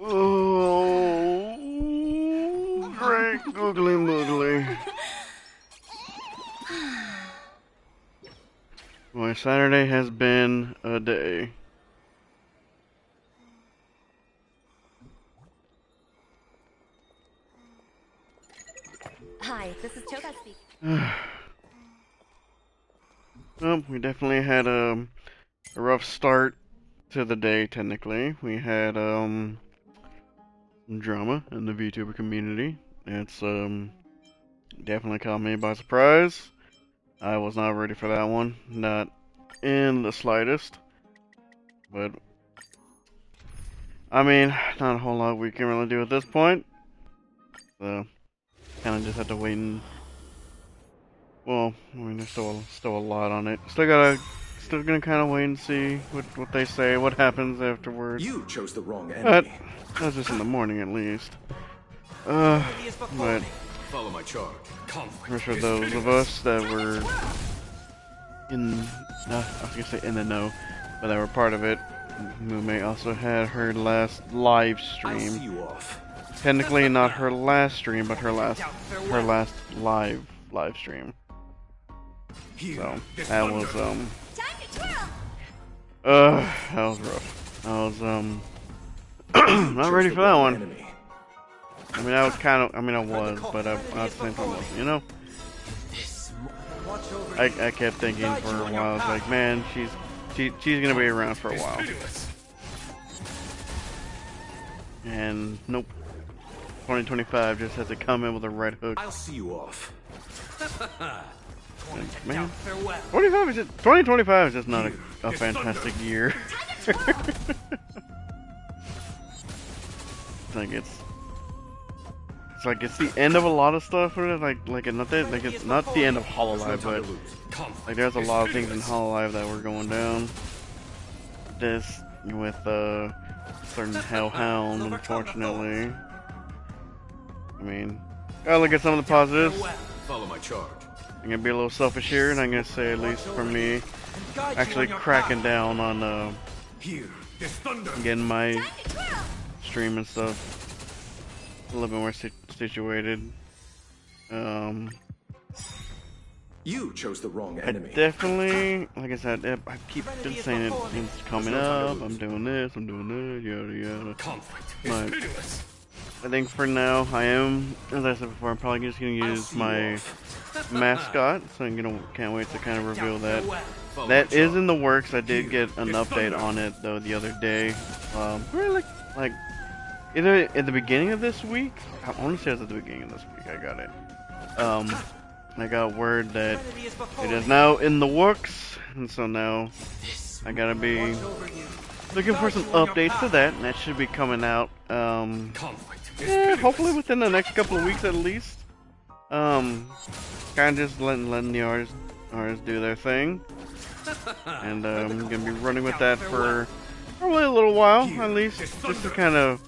Oh, great googly moogly. Boy, Saturday has been a day. Hi, this is Toga speaking. Well, we definitely had a rough start to the day, technically. We had drama in the VTuber community. It's definitely caught me by surprise. I was not ready for that one, not in the slightest. But I mean, not a whole lot we can really do at this point. So kind of just have to wait and, well, I mean, there's still a lot on it. Still gonna kind of wait and see what they say, what happens afterwards. You chose the wrong But enemy. that's just in the morning at least. But Follow my charge. for those of us that were in, I was gonna say in the know, but that were part of it, Mume also had her last live I'll see stream. you off. Technically not her last stream, but her last live stream. So that was that was rough. I was not ready for that one. I mean, I was kind of, I was, but at the same time, wasn't, you know? I kept thinking for a while, I was like, man, she's gonna be around for a while. And nope. 2025 just has to come in with a red hook. I'll see you off. And, man, 2025 is just not a fantastic year. It's the end of a lot of stuff for it. It's not the end of Hololive, but like there's a lot of things in Hololive that were going down. This with certain Hellhound, unfortunately. I mean, gotta look at some of the positives. Follow my charge. I'm gonna be a little selfish here, and I'm gonna say, at least for me, actually cracking down on getting my stream and stuff a little bit more situated. You chose the wrong enemy. Definitely, like I said, I keep saying it's coming up. I'm doing this, I'm doing that, yada yada. But I think for now, I am, as I said before, I'm probably just gonna use my mascot. So can't wait to kind of reveal that. That is in the works. I did get an update on it though the other day. Really, like either at the beginning of this week. I want to say it was at the beginning of this week. I got it. I got word that it is now in the works, and so now I gotta be looking for some updates to that, and that should be coming out. Hopefully within the next couple of weeks at least. Kind of just letting the artists do their thing, and I'm gonna be running with that for probably a little while at least, just to kind of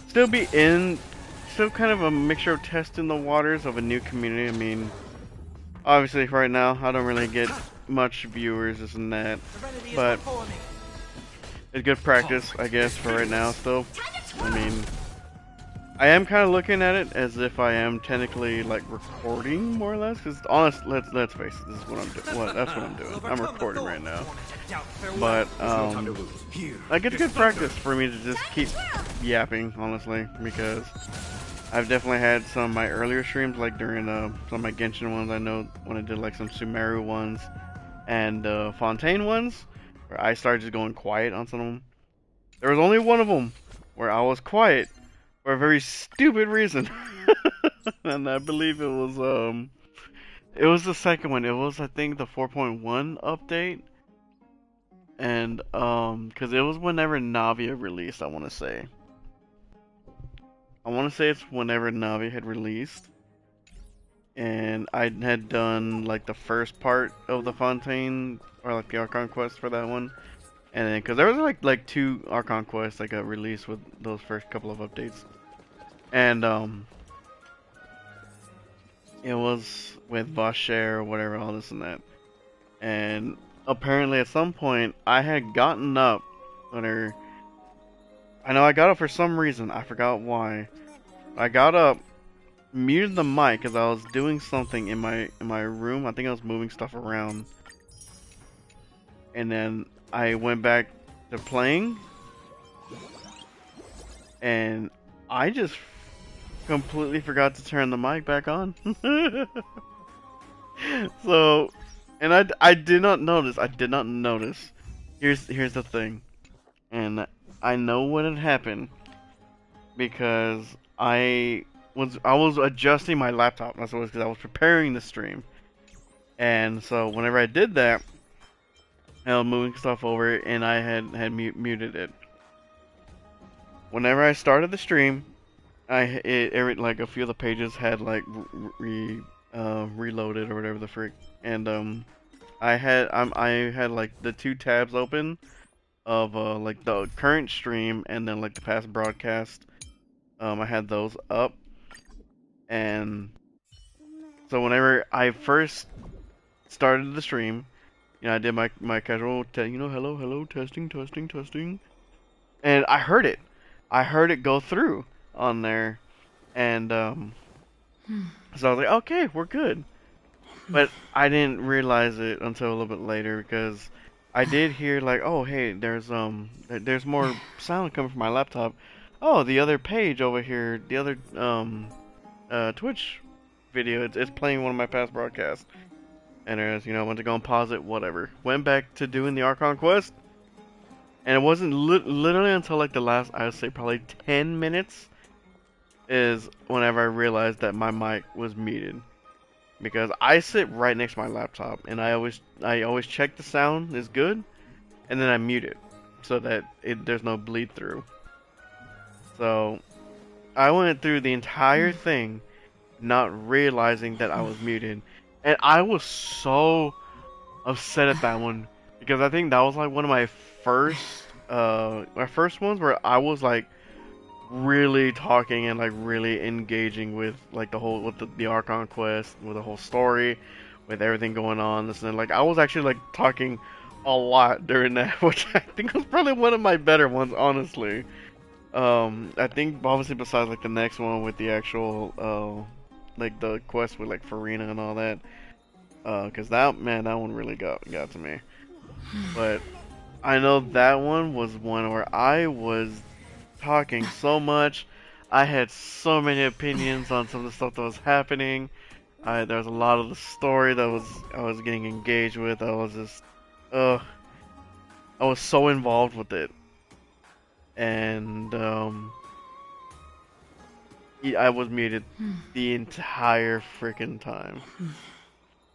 still kind of a mixture of testing the waters of a new community. I mean, obviously right now I don't really get much viewers, this and that, but it's good practice, I guess, for right now still. I mean, I am kind of looking at it as if I am technically like recording more or less, because honest, let's face it, this is what I'm doing. That's what I'm doing. I'm recording right now. But like it's good practice for me to just keep yapping, honestly, because I've definitely had some of my earlier streams, like during some of my Genshin ones. I know when I did like some Sumeru ones and Fontaine ones, where I started just going quiet on some of them. There was only one of them where I was quiet for a very stupid reason, and I believe it was the second one. It was, I think, the 4.1 update, and because it was whenever Navia released. I want to say it's whenever Navi had released, and I had done like the first part of the Fontaine, or like the Archon quest for that one, and then because there was like two Archon quests that got released with those first couple of updates, and it was with Vasher or whatever, all this and that, and apparently at some point I had gotten up on her. I know I got up for some reason. I forgot why. I got up, muted the mic because I was doing something in my room. I think I was moving stuff around, and then I went back to playing, and I just completely forgot to turn the mic back on. So, and I did not notice. I did not notice. Here's the thing, and I know what had happened because I was adjusting my laptop. That's what it was, because I was preparing the stream, and so whenever I did that, I was moving stuff over, and I had muted it. Whenever I started the stream, like a few of the pages had like reloaded or whatever the frick, and I had like the two tabs open of like the current stream and then like the past broadcast. I had those up, and so whenever I first started the stream, I did my casual, hello, testing, testing, testing, and I heard it. I heard it go through on there, and so I was like, okay, we're good. But I didn't realize it until a little bit later because I did hear like, oh hey, there's more sound coming from my laptop. Oh, the other page over here, the other Twitch video, it's playing one of my past broadcasts. And there's, I went to go and pause it, whatever. Went back to doing the Archon quest, and it wasn't literally until like the last, I would say probably 10 minutes, is whenever I realized that my mic was muted. Because I sit right next to my laptop, and I always check the sound is good, and then I mute it so that there's no bleed through. So I went through the entire thing not realizing that I was muted, and I was so upset at that one because I think that was like one of my first ones where I was like really talking and like really engaging with like the Archon quest, with the whole story, with everything going on. This and like I was actually like talking a lot during that, which I think was probably one of my better ones, honestly. I think obviously besides like the next one with the actual like the quest with like Farina and all that, because that one really got to me. But I know that one was one where I was talking so much. I had so many opinions on some of the stuff that was happening. There was a lot of the story that I was getting engaged with. I was just, I was so involved with it, and I was muted the entire freaking time.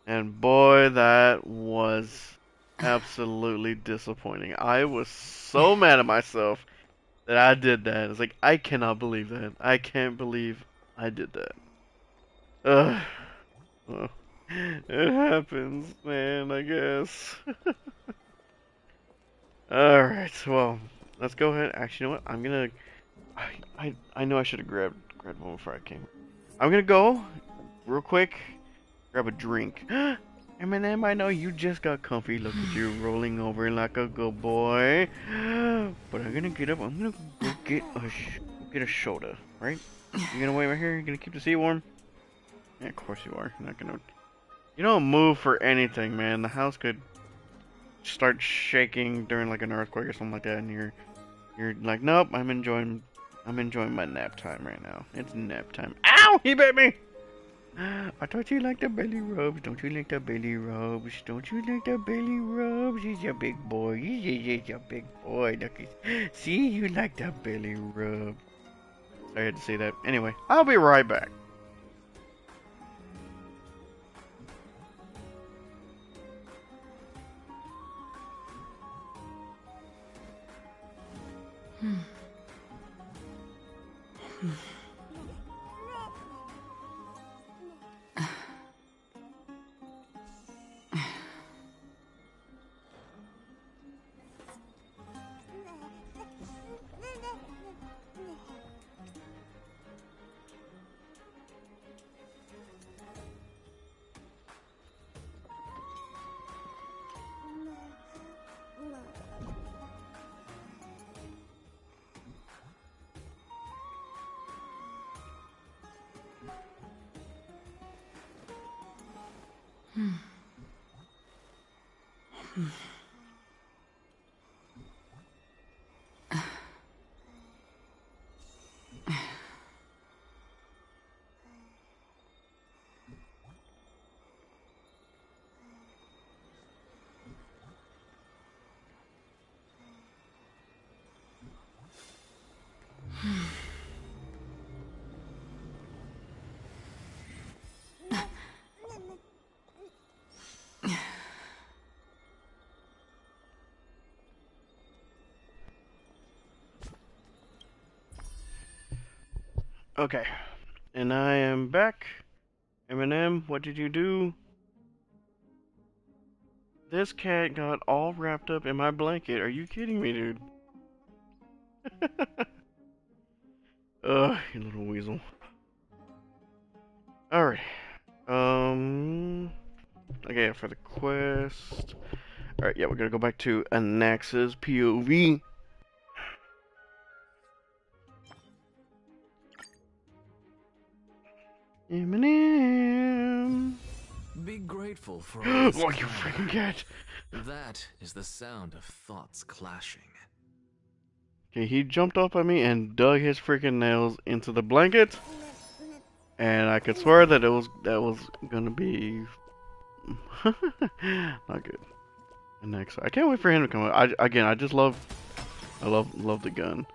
And boy, that was absolutely disappointing. I was so mad at myself that I did that. It's like, I cannot believe that. I can't believe I did that. Ugh. Well, it happens, man, I guess. Alright, well, let's go ahead. Actually, you know what? I'm gonna... I know I should have grabbed one before I came. I'm gonna go, real quick, grab a drink. Eminem, I know you just got comfy. Look at you rolling over like a good boy. But I'm gonna get up. I'm gonna go get a soda, right? You gonna wait right here? You gonna keep the seat warm? Yeah, of course you are. You're not gonna. You don't move for anything, man. The house could start shaking during like an earthquake or something like that, and you're like, nope. I'm enjoying my nap time right now. It's nap time. Ow! He bit me. I thought you liked the belly rubs. Don't you like the belly rubs? Don't you like the belly rubs? He's a big boy. He's a big boy. Look, see, you like the belly rub. I had to say that. Anyway, I'll be right back. Okay, and I am back. Eminem, what did you do? This cat got all wrapped up in my blanket. Are you kidding me, dude? Ugh, you little weasel. Alright. Okay, for the quest. Alright, yeah, we're gonna go back to Anax's POV. Eminem. Be grateful for all Oh, this you care. freaking cat. That is the sound of thoughts clashing. Okay, he jumped up at me and dug his freaking nails into the blanket, and I could swear that that was gonna be not good. And next, I can't wait for him to come out. I just love the gun.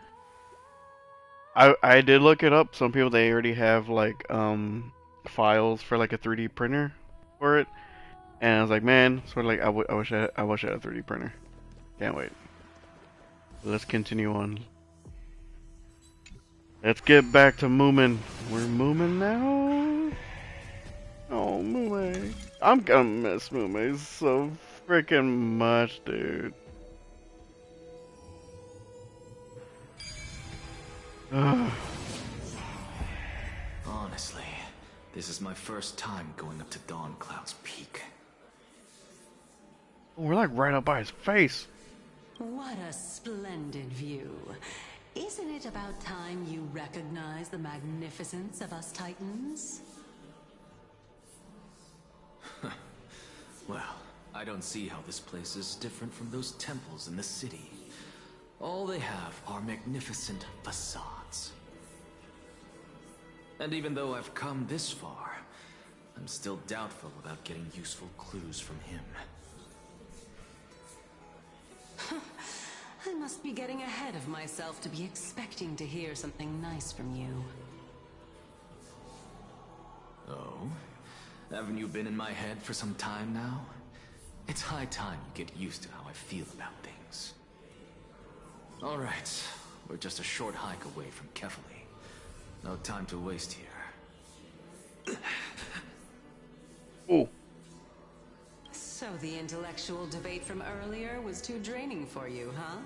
I did look it up. Some people they already have like files for like a 3D printer for it, and I was like, man, sort of like I wish I had a 3D printer. Can't wait. Let's continue on. Let's get back to Moomin. We're Moomin now. Oh, Moomin. I'm gonna miss Moomin so freaking much, dude. Honestly, this is my first time going up to Dawn Cloud's peak. We're like right up by his face. What a splendid view. Isn't it about time you recognize the magnificence of us Titans? Well, I don't see how this place is different from those temples in the city. All they have are magnificent facades. And even though I've come this far, I'm still doubtful about getting useful clues from him. I must be getting ahead of myself to be expecting to hear something nice from you. Oh? Haven't you been in my head for some time now? It's high time you get used to how I feel about things. Alright, we're just a short hike away from Kefali. No time to waste here. Oh. So the intellectual debate from earlier was too draining for you, huh?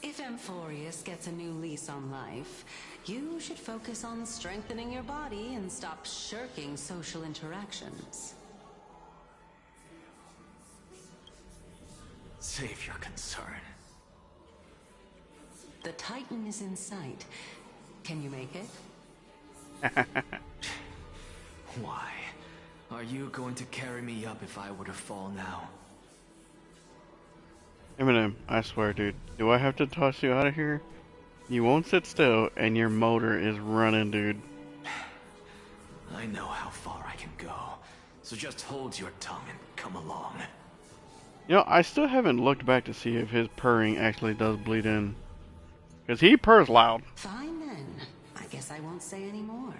If Amphorius gets a new lease on life, you should focus on strengthening your body and stop shirking social interactions. Save your concern. The Titan is in sight. Can you make it? Why? Are you going to carry me up if I were to fall now? Eminem, I swear, dude. Do I have to toss you out of here? You won't sit still, and your motor is running, dude. I know how far I can go, so just hold your tongue and come along. You know, I still haven't looked back to see if his purring actually does bleed in. Because he purrs loud. Fine then. I guess I won't say any more.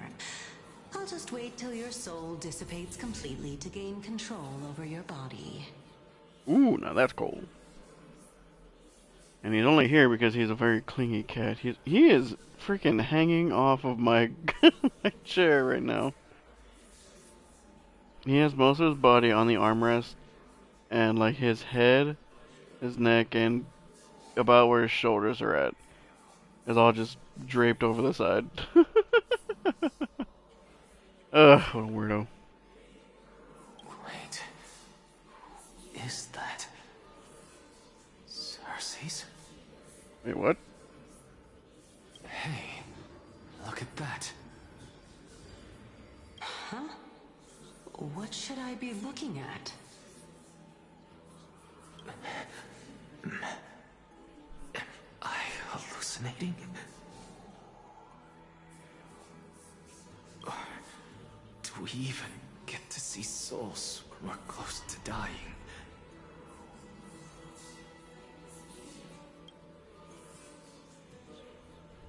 I'll just wait till your soul dissipates completely to gain control over your body. Ooh, now that's cold. And he's only here because he's a very clingy cat. He is freaking hanging off of my, my chair right now. He has most of his body on the armrest, and like his head, his neck, and about where his shoulders are at is all just draped over the side. Ugh, what a weirdo. Wait. Is that... Cersei's? Wait, what? Hey, look at that. Huh? What should I be looking at? fascinating? Or do we even get to see souls when we're close to dying?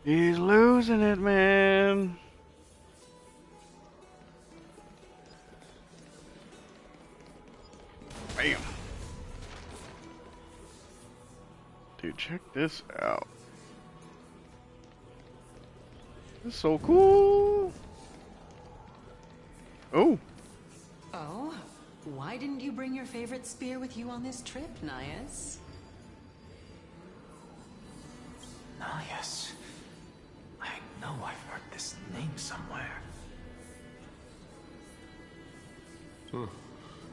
He's losing it, man. Bam. Dude, check this out. This is so cool. Oh. Oh? Why didn't you bring your favorite spear with you on this trip, Nias? Nias. I know I've heard this name somewhere.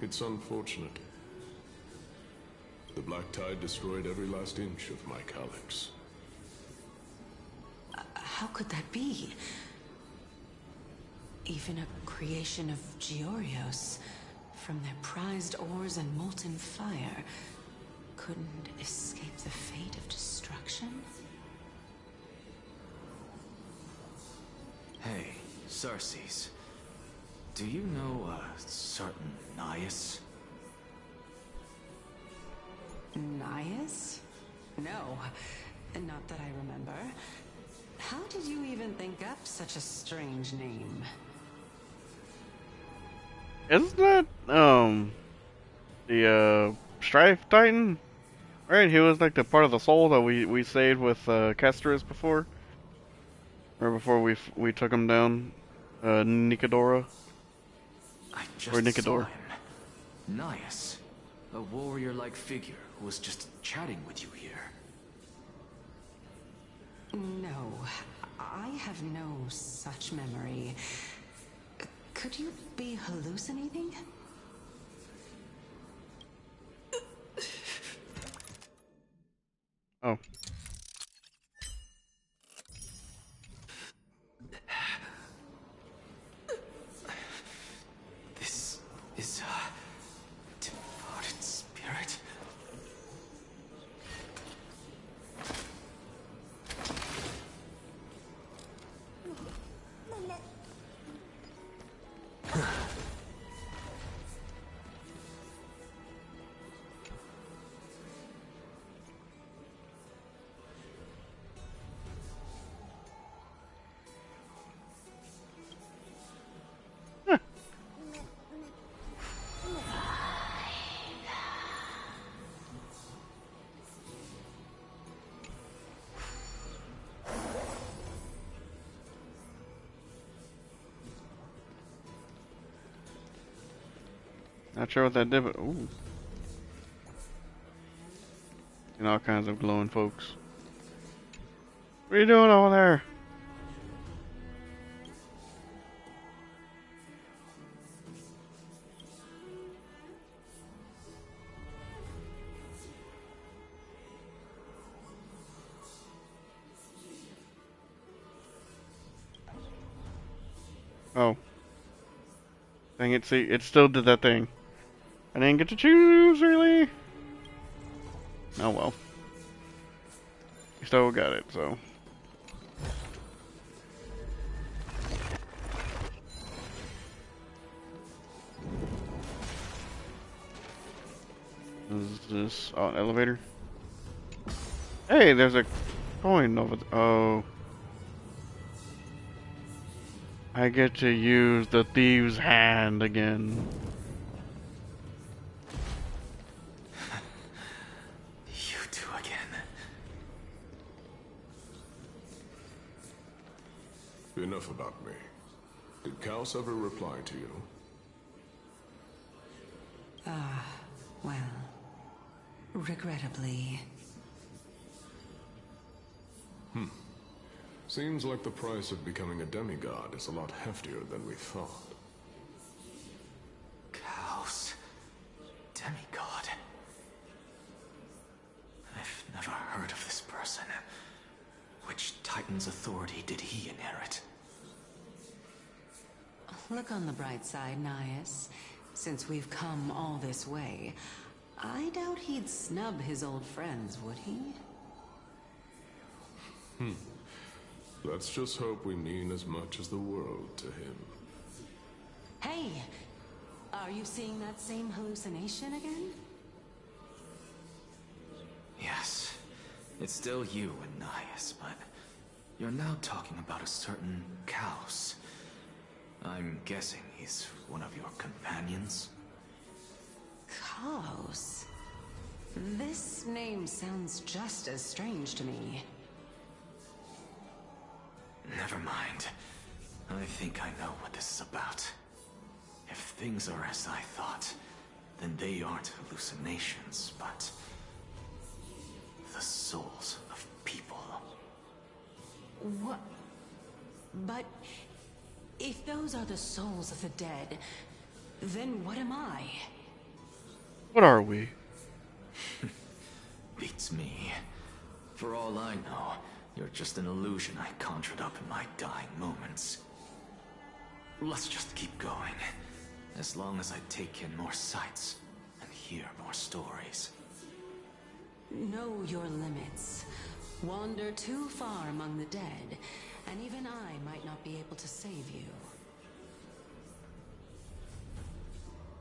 It's unfortunate. The Black Tide destroyed every last inch of my calyx. How could that be? Even a creation of Georios, from their prized ores and molten fire, couldn't escape the fate of destruction? Hey, Sarces. Do you know a certain Nias? Nias? No, not that I remember. How did you even think up such a strange name? Isn't that, the, Strife Titan? Right, he was like the part of the soul that we saved with, Castris before? Or before we took him down? Nicodora? I Or just saw Nicodor. him. Nias. A warrior-like figure who was just chatting with you here. No, I have no such memory. Could you be hallucinating? Oh. This is a devoted spirit. Not sure what that did, but ooh. And all kinds of glowing folks. What are you doing over there? Oh. Dang it, see, it still did that thing. I didn't get to choose, really? Oh well. We still got it, so. Is this an elevator? Hey, there's a coin over there. Oh. I get to use the thieves' hand again. You two again. Enough about me. Did Kaos ever reply to you? Well, regrettably. Seems like the price of becoming a demigod is a lot heftier than we thought. Kaos. Demigod. I've never heard of this person. Which Titan's authority did he inherit? Look on the bright side, Nias. Since we've come all this way, I doubt he'd snub his old friends, would he? Let's just hope we mean as much as the world to him. Hey, are you seeing that same hallucination again? Yes, it's still you and Nias, but you're now talking about a certain Kaos. I'm guessing he's one of your companions? Chaos. This name sounds just as strange to me. Never mind. I think I know what this is about. If things are as I thought, then they aren't hallucinations, but the souls of people. What? But if those are the souls of the dead, then what am I? What are we? Beats me. For all I know, you're just an illusion I conjured up in my dying moments. Let's just keep going. As long as I take in more sights and hear more stories. Know your limits. Wander too far among the dead, and even I might not be able to save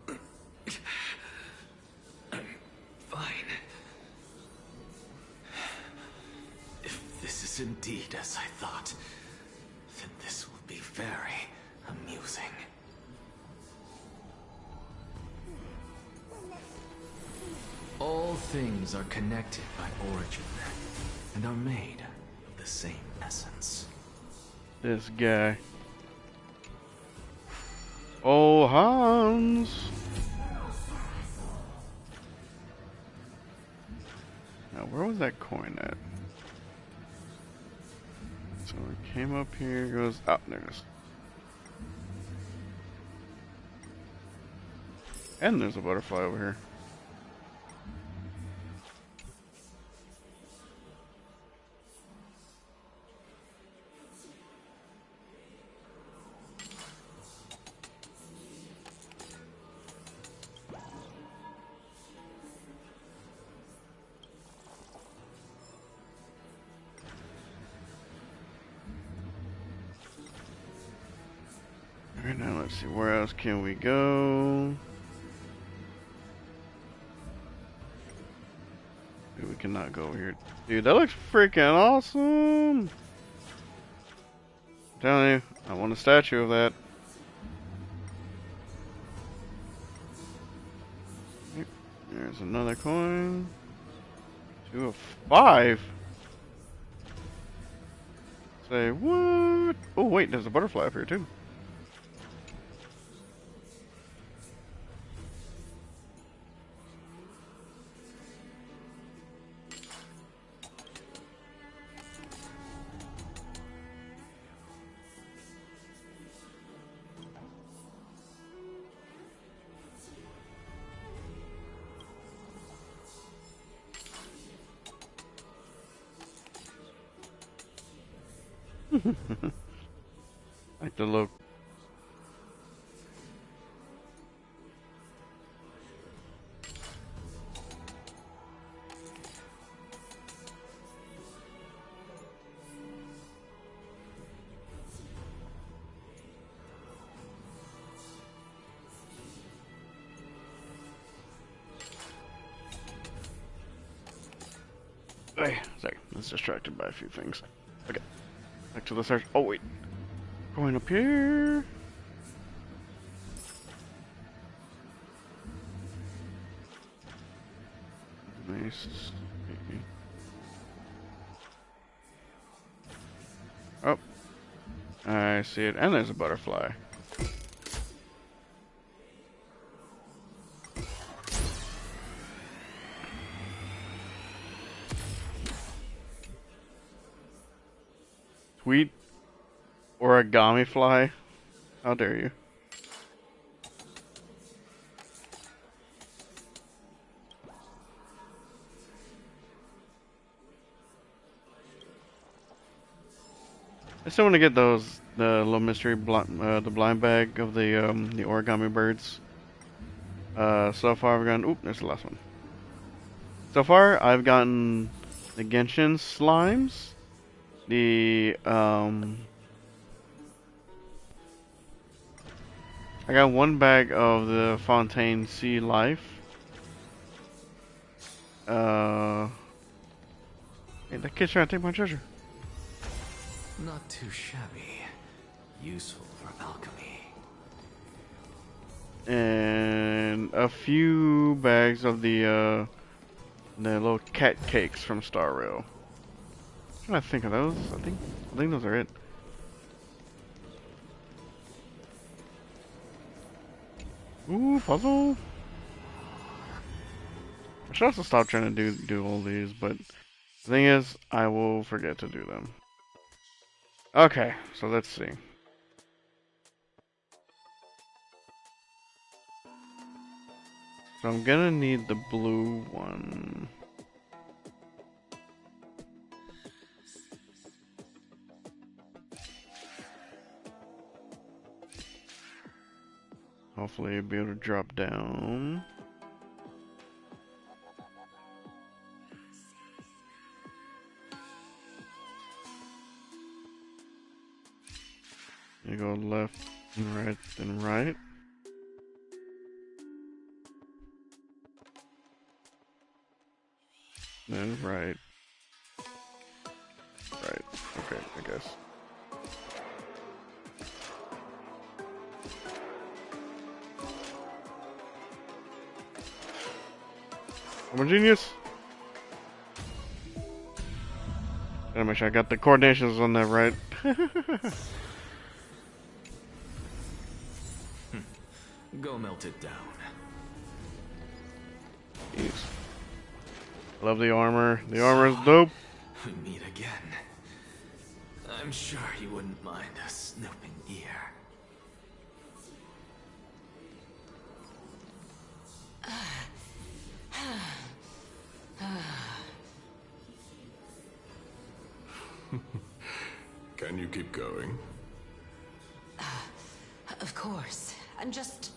you. I'm fine. If this is indeed as I thought, then this will be very amusing. All things are connected by origin, and are made of the same essence. This guy. Oh, Hans. Now, where was that coin at? So it came up here, goes out, there it is. And there's a butterfly over here. Alright, now let's see, where else can we go? Dude, we cannot go over here. Dude, that looks freaking awesome! I'm telling you, I want a statue of that. Yep, there's another coin. 2 of 5. Say what? Oh wait, there's a butterfly up here too. Like the look. Hey, sorry, I was distracted by a few things. Okay, back to the search. Oh wait, going up here. Nice. Oh, I see it, and there's a butterfly. Sweet origami fly. How dare you? I still want to get those, the little mystery the blind bag of the origami birds. So far I've gotten, oop, there's the last one. So far I've gotten the Genshin slimes, the I got one bag of the Fontaine Sea Life. Hey, that kid's trying to take my treasure. Not too shabby. Useful for alchemy. And a few bags of the little cat cakes from Star Rail. I'm trying to think of those. I think those are it. Ooh, puzzle. I should also stop trying to do all these, but the thing is, I will forget to do them. Okay, so let's see. So I'm gonna need the blue one. Hopefully, I'll be able to drop down. You go left and right, then right. Then right. Right. Okay, I guess. I'm a genius. Gotta make sure I got the coordinations on that right. Go melt it down. Jeez. Love the armor. The armor is dope. We meet again. I'm sure you wouldn't mind a snooping ear. Can you keep going? Of course. I'm just...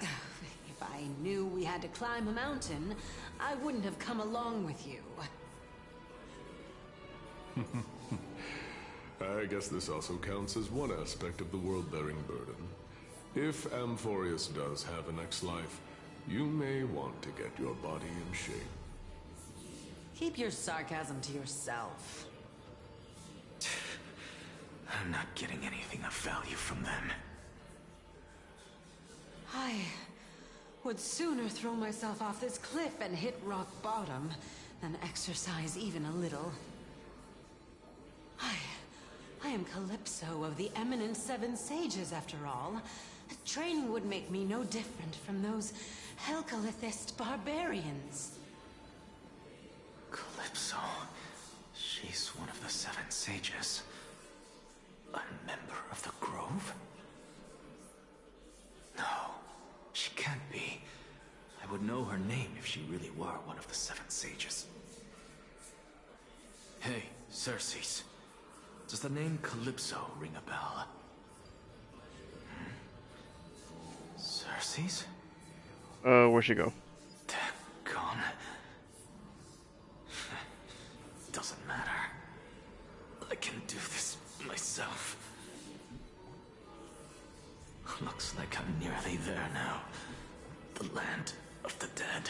If I knew we had to climb a mountain, I wouldn't have come along with you. I guess this also counts as one aspect of the world-bearing burden. If Amphorius does have a next life, you may want to get your body in shape. Keep your sarcasm to yourself. I'm not getting anything of value from them. I would sooner throw myself off this cliff and hit rock bottom than exercise even a little. I am Calypso of the eminent Seven Sages, after all. Training would make me no different from those Helcalithist barbarians. Calypso. She's one of the Seven Sages. A member of the Grove? No, she can't be. I would know her name if she really were one of the Seven Sages. Hey, Circes. Does the name Calypso ring a bell? Circes? Where'd she go? Gone. Doesn't matter. I can do this myself. Looks like I'm nearly there now. The land of the dead.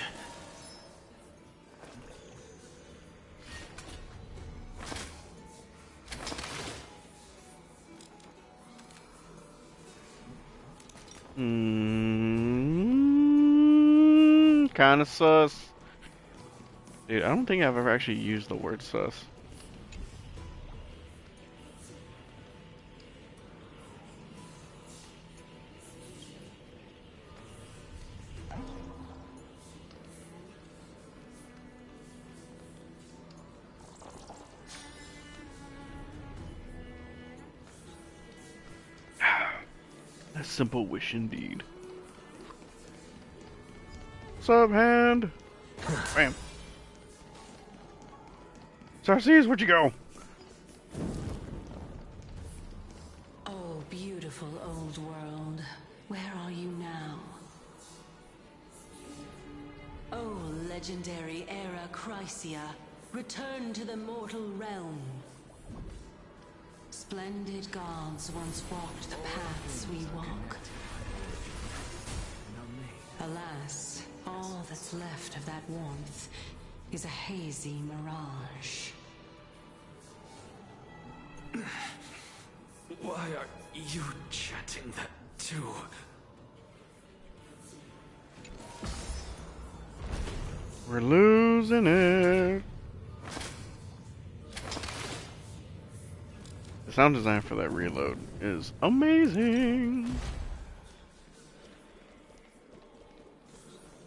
Kinda sus. Dude, I don't think I've ever actually used the word sus. A simple wish indeed. What's up, hand? Bam. Sarces, where'd you go? Oh, beautiful old world. Where are you now? Oh, legendary era Chrysia. return to the mortal realm. Splendid gods once walked the paths we walk. Alas, all that's left of that warmth is a hazy mirage. Why are you chanting that too? We're losing it. The sound design for that reload is amazing.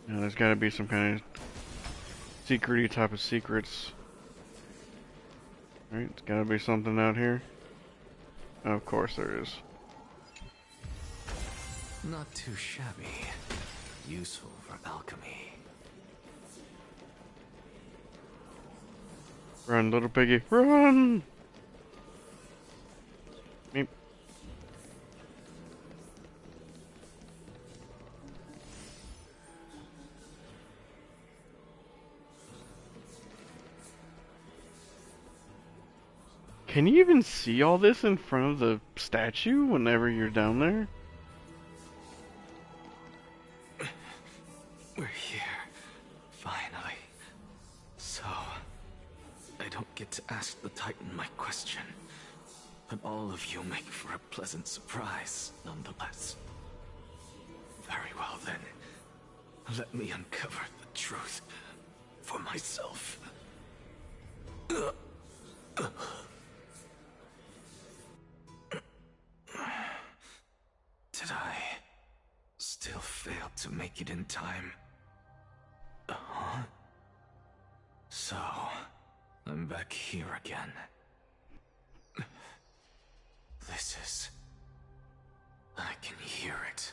Now, there's gotta be some kind of secret-y type of secrets. Right, it's gotta be something out here. Of course there is. Not too shabby. Useful for alchemy. Run, little piggy, run! Meep. Can you even see all this in front of the statue whenever you're down there? We're here. Finally. So, I don't get to ask the Titan my question, but all of you make for a pleasant surprise, nonetheless. Very well then. Let me uncover the truth for myself. Did I still fail to make it in time? Huh? So, I'm back here again. This is... I can hear it.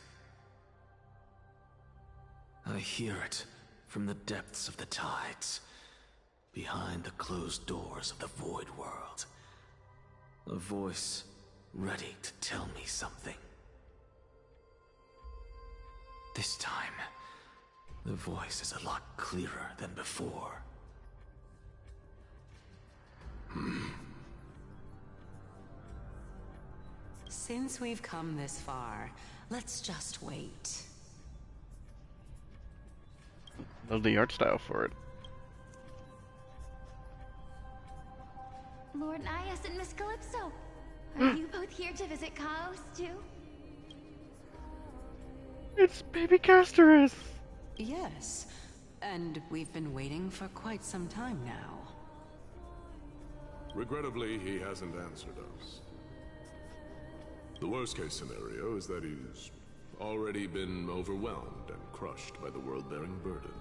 I hear it from the depths of the tides, behind the closed doors of the void world. A voice ready to tell me something. This time, the voice is a lot clearer than before. Since we've come this far, let's just wait. Love the art style for it. Lord Nias and Miss Calypso, are you both here to visit Chaos too? It's baby Castorus! Yes, and we've been waiting for quite some time now. Regrettably, he hasn't answered us. The worst case scenario is that he's already been overwhelmed and crushed by the world-bearing burden.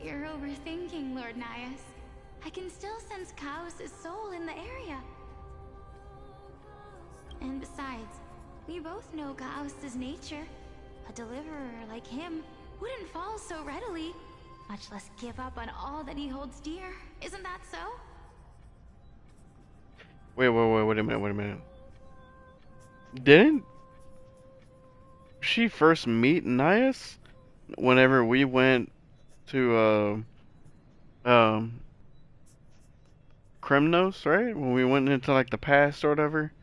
You're overthinking, Lord Nias. I can still sense Chaos' soul in the area. And besides, we both know Chaos' nature. A deliverer like him wouldn't fall so readily, much less give up on all that he holds dear. Isn't that so? Wait a minute. Didn't she first meet Nias whenever we went to Kremnos, right? When we went into like the past or whatever?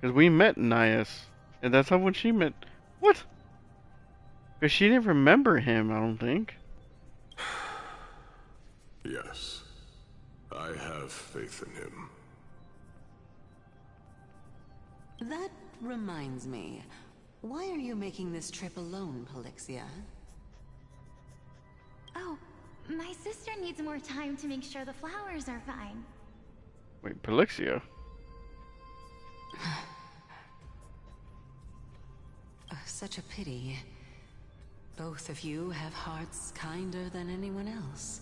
Because we met Nias, and that's how when she met. What? Because she didn't remember him, I don't think. Yes, I have faith in him. That reminds me. Why are you making this trip alone, Polixia? Oh, my sister needs more time to make sure the flowers are fine. Wait, Polixia? Such a pity. Both of you have hearts kinder than anyone else.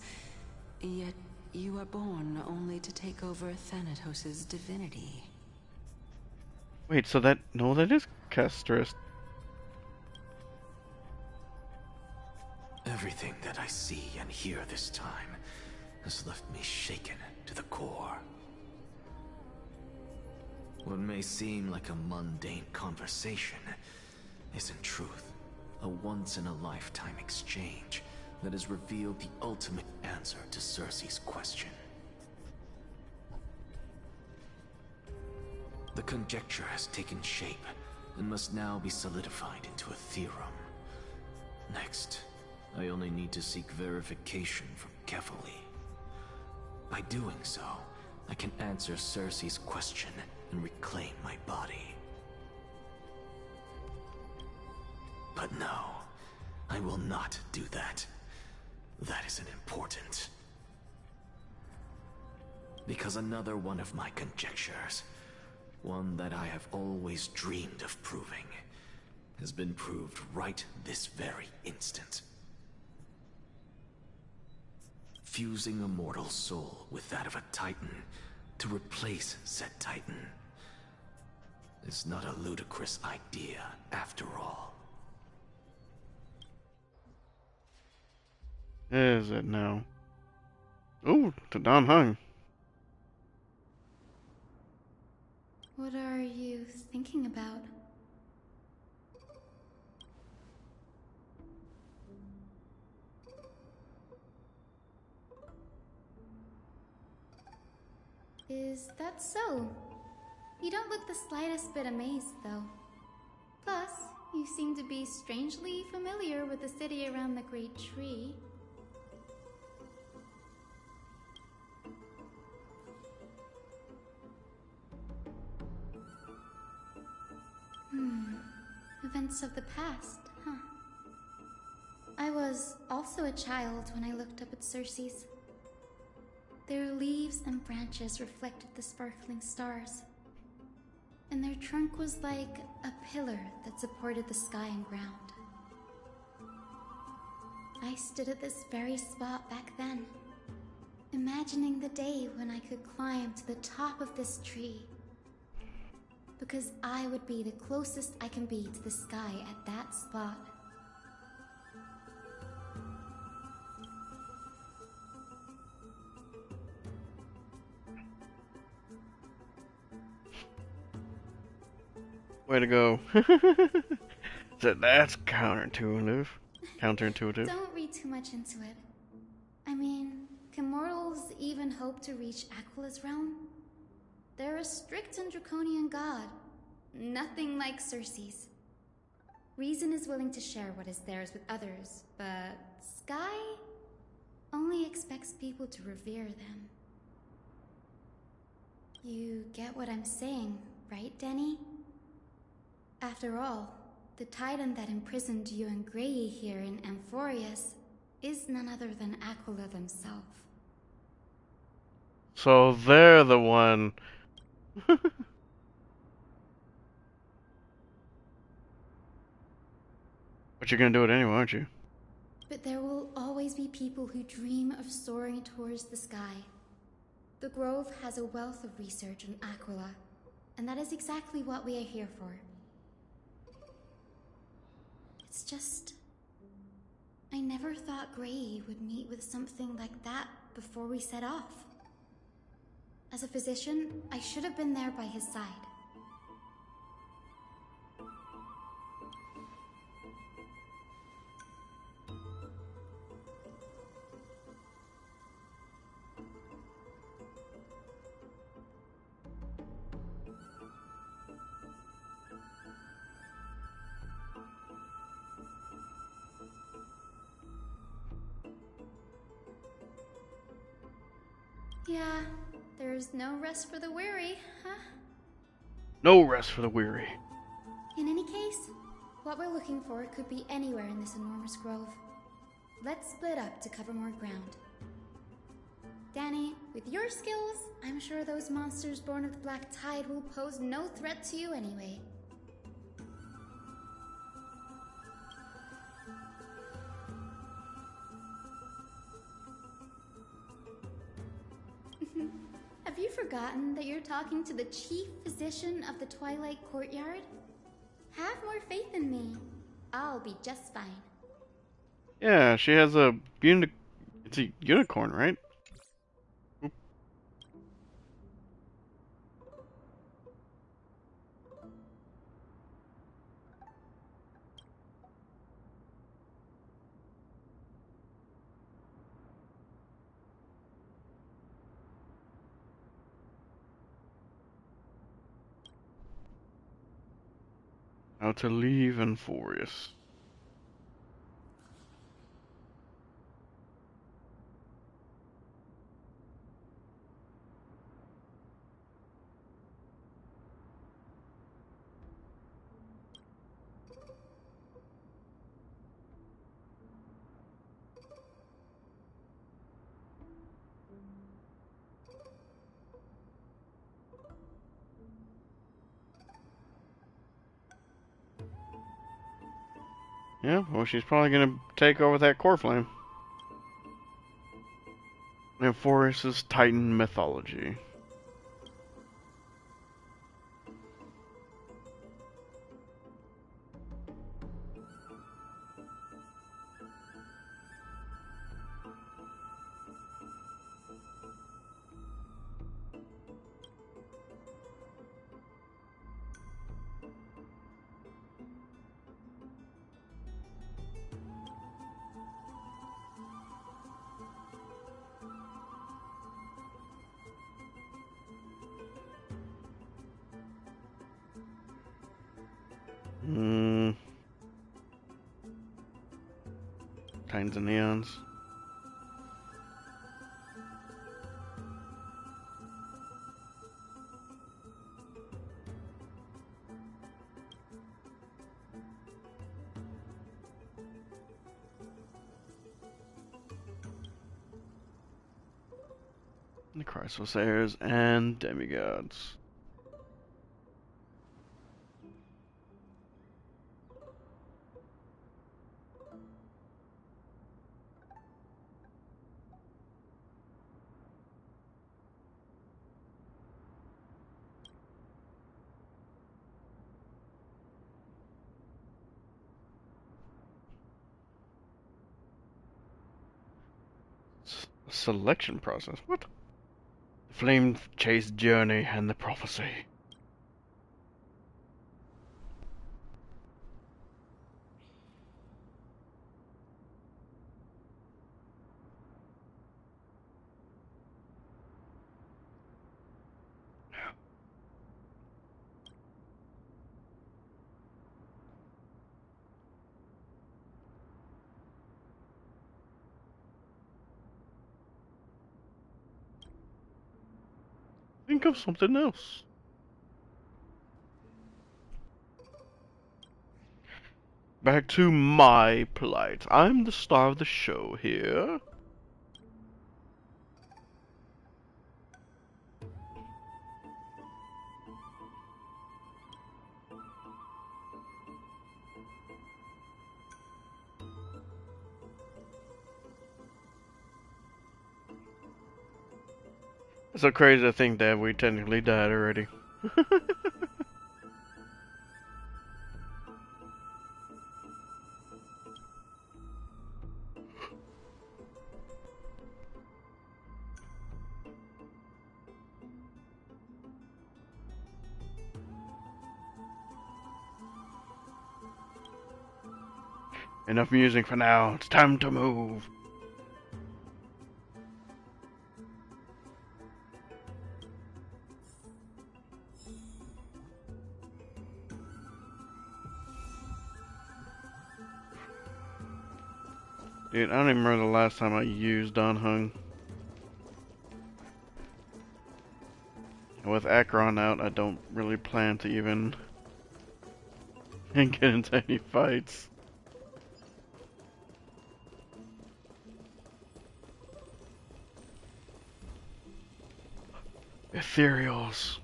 Yet you are born only to take over Thanatos' divinity. Wait, so that... No, that is Castorus. Everything that I see and hear this time has left me shaken to the core. What may seem like a mundane conversation is in truth a once-in-a-lifetime exchange that has revealed the ultimate answer to Cersei's question. The conjecture has taken shape and must now be solidified into a theorem. Next, I only need to seek verification from Kefali. By doing so, I can answer Cersei's question and reclaim my body. But no, I will not do that. That isn't important. Because another one of my conjectures, one that I have always dreamed of proving, has been proved right this very instant. Fusing a mortal soul with that of a Titan to replace said Titan is not a ludicrous idea after all. Is it now? Ooh, to Don Hung. What are you thinking about? Is that so? You don't look the slightest bit amazed, though. Plus, you seem to be strangely familiar with the city around the Great Tree. Events of the past, huh? I was also a child when I looked up at Cersei's. Their leaves and branches reflected the sparkling stars, and their trunk was like a pillar that supported the sky and ground. I stood at this very spot back then, imagining the day when I could climb to the top of this tree, because I would be the closest I can be to the sky at that spot. Way to go. That's counterintuitive. Counterintuitive. Don't read too much into it. I mean, can mortals even hope to reach Aquila's realm? They're a strict and draconian god. Nothing like Cersei's. Reason is willing to share what is theirs with others, but Sky only expects people to revere them. You get what I'm saying, right, Denny? After all, the Titan that imprisoned you and Grey here in Amphorius is none other than Aquila themselves. So they're the one. But you're gonna do it anyway, aren't you? But there will always be people who dream of soaring towards the sky. The Grove has a wealth of research on Aquila, and that is exactly what we are here for. It's just, I never thought Grey would meet with something like that before we set off. As a physician, I should have been there by his side. Yeah, there's no rest for the weary, huh? No rest for the weary. In any case, what we're looking for could be anywhere in this enormous grove. Let's split up to cover more ground. Danny, with your skills, I'm sure those monsters born of the Black Tide will pose no threat to you anyway. Have you forgotten that you're talking to the chief physician of the Twilight Courtyard? Have more faith in me. I'll be just fine. Yeah, she has a it's a unicorn, right? Oop. How to leave Amphorius. Yeah, well, she's probably gonna take over that core flame. Amphorius' Titan mythology. Titans and Neons. The Chrysosairs and Demigods. Selection process? What? The Flame Chase Journey and the Prophecy. Think of something else. Back to my plight. I'm the star of the show here. It's so crazy to think that we technically died already. Enough music for now. It's time to move. Dude, I don't even remember the last time I used Donhung. With Akron out, I don't really plan to even get into any fights. Ethereals.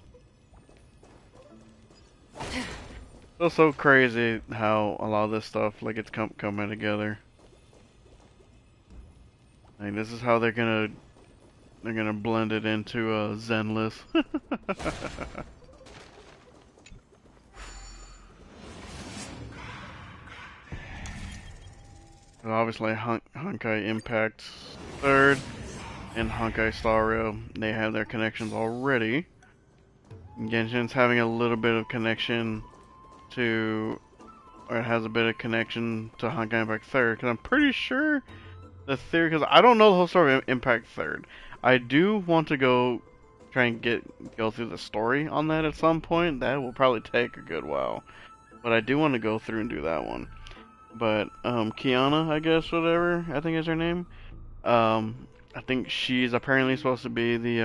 It's so crazy how a lot of this stuff, like, it's coming together. Like, this is how they're gonna blend it into Zenless. And obviously, Honkai Impact 3rd and Honkai Star Rail, they have their connections already. Genshin's having a little bit of connection to, or it has a bit of connection to Honkai Impact 3rd, because I'm pretty sure the theory, because I don't know the whole story of Impact 3rd. I do want to go try and go through the story on that at some point. That will probably take a good while. but I do want to go through and do that one. But Kiana, I guess, whatever, I think is her name. I think she's apparently supposed to be the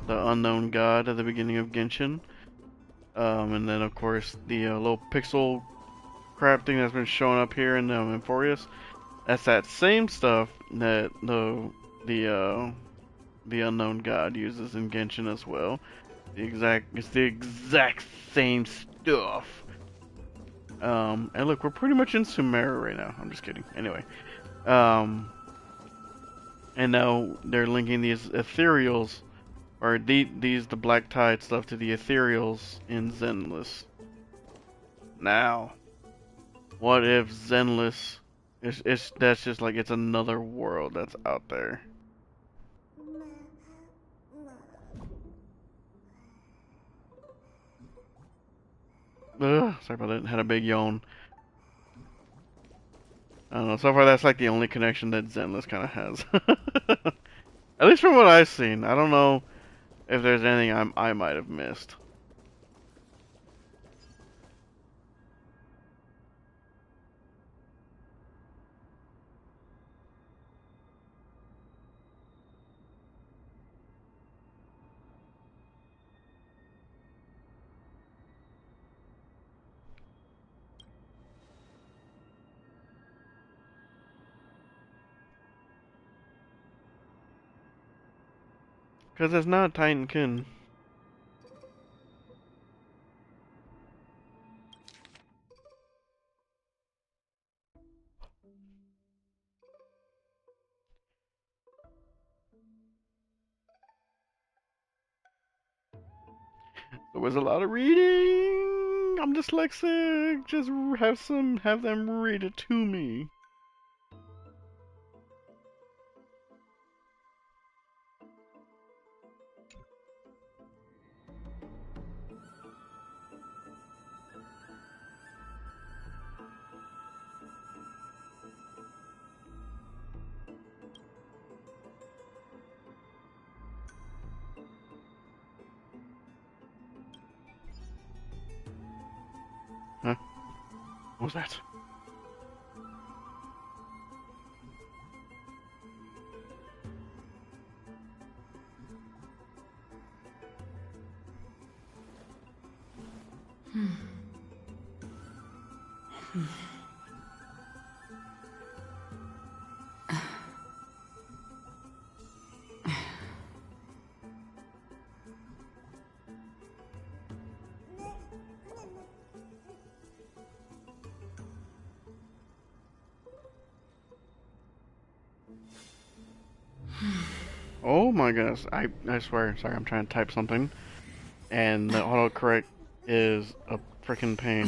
unknown god at the beginning of Genshin. And then of course the little pixel crap thing that's been showing up here in Emphorius. That's that same stuff that the unknown god uses in Genshin as well. It's the exact same stuff. And look, we're pretty much in Sumeru right now. I'm just kidding. Anyway, and now they're linking these ethereals, or the black tide stuff to the ethereals in Zenless. Now, what if Zenless that's just like it's another world that's out there? Ugh, sorry about that. Had a big yawn. I don't know. So far, that's like the only connection that Zenless kind of has. At least from what I've seen. I don't know if there's anything I might have missed. Because it's not Titankin. There was a lot of reading. I'm dyslexic. Just have them read it to me. Huh? What was that? Oh my goodness. I swear. Sorry, I'm trying to type something. And the autocorrect is a freaking pain.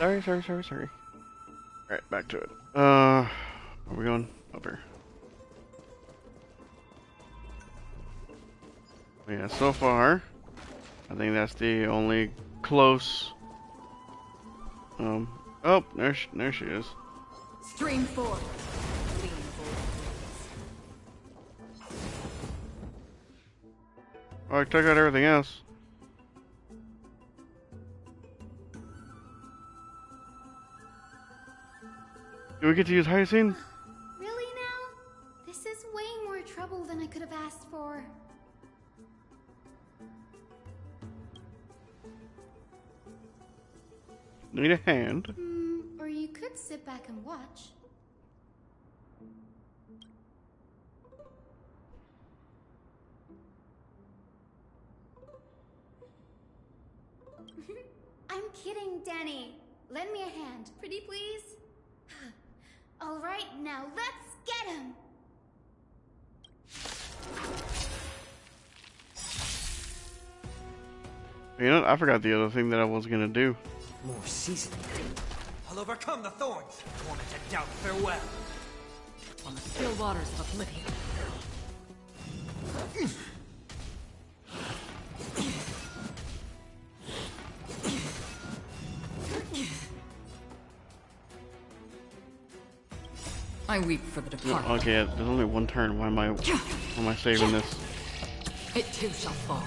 Okay. Sorry. Alright, back to it. Where are we going? Up here. Yeah, so far, I think that's the only close. Oh, there she is. Stream 4. Oh, I took out everything else. Do we get to use Hyacinth? Really now? This is way more trouble than I could have asked for. Need a hand. Or you could sit back and watch. I'm kidding, Danny. Lend me a hand, pretty please. All right, now let's get him. You know, I forgot the other thing that I was gonna do. More seasoning. I'll overcome the thorns, torment and doubt farewell. On the still waters of oblivion. I weep for the departed. Okay, there's only one turn. Why am I saving this? It too shall fall.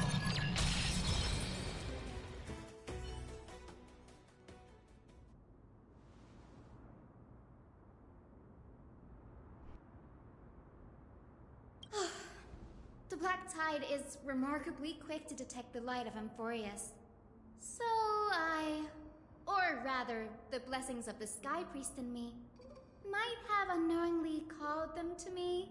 The Black Tide is remarkably quick to detect the light of Amphorius. So or rather, the blessings of the Sky Priest in me, might have unknowingly called them to me.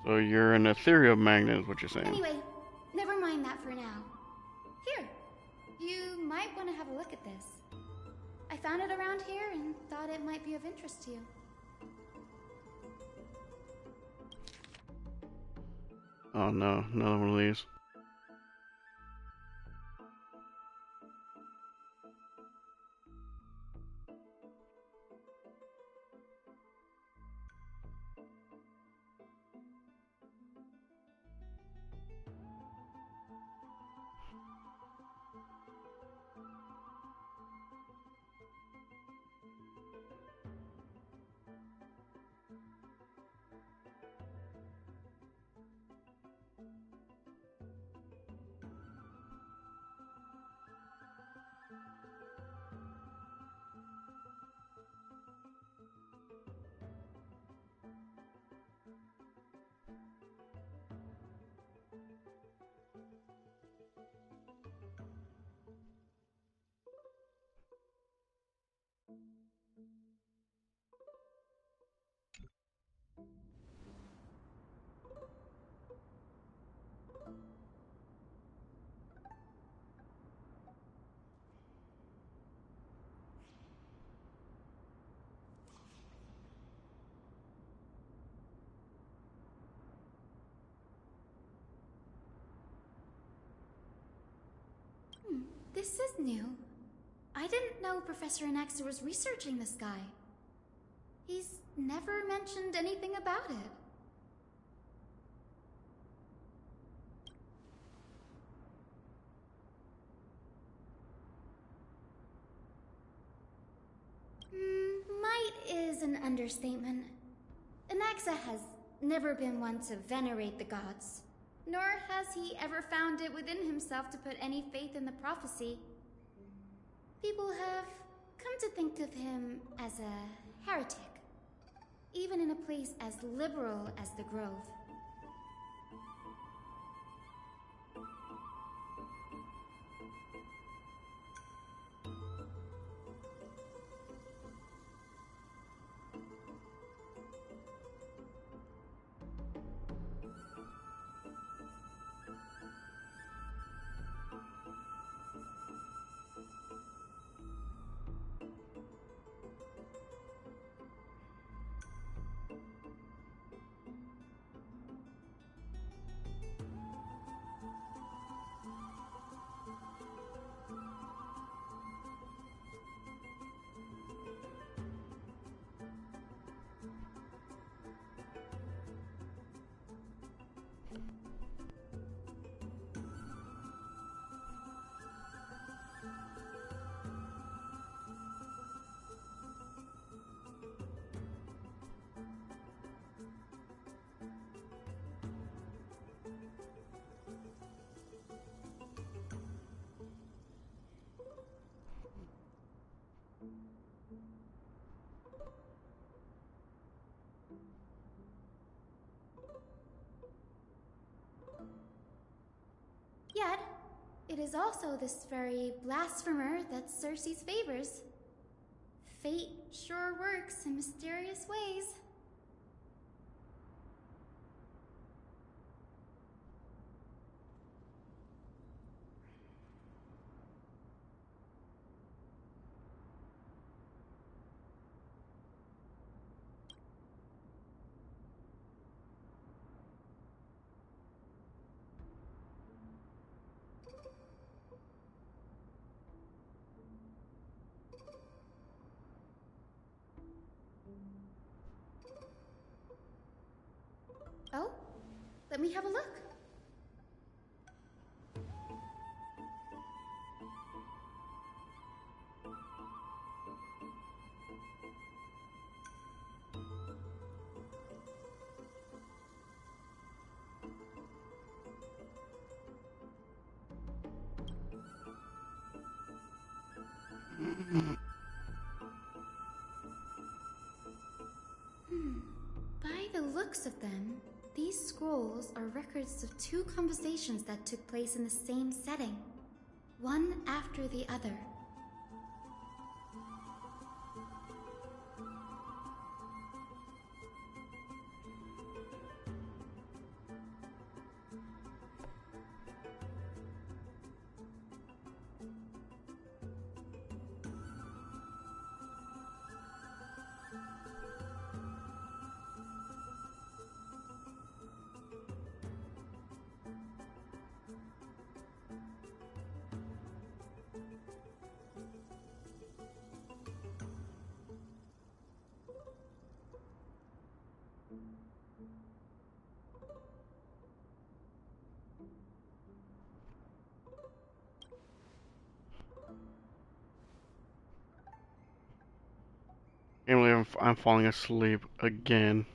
So you're an ethereal magnet, is what you're saying. Anyway, never mind that for now. Here, you might want to have a look at this. I found it around here and thought it might be of interest to you. Oh no, another one of these. This is new. I didn't know Professor Anaxter was researching the sky. He's never mentioned anything about it. Might is an understatement. Anaxa has never been one to venerate the gods, nor has he ever found it within himself to put any faith in the prophecy. People have come to think of him as a heretic, even in a place as liberal as the Grove. it is also this very blasphemer that Cersei favors. Fate sure works in mysterious ways. Oh, let me have a look. By the looks of them, these scrolls are records of two conversations that took place in the same setting, one after the other. Can't believe I'm falling asleep again.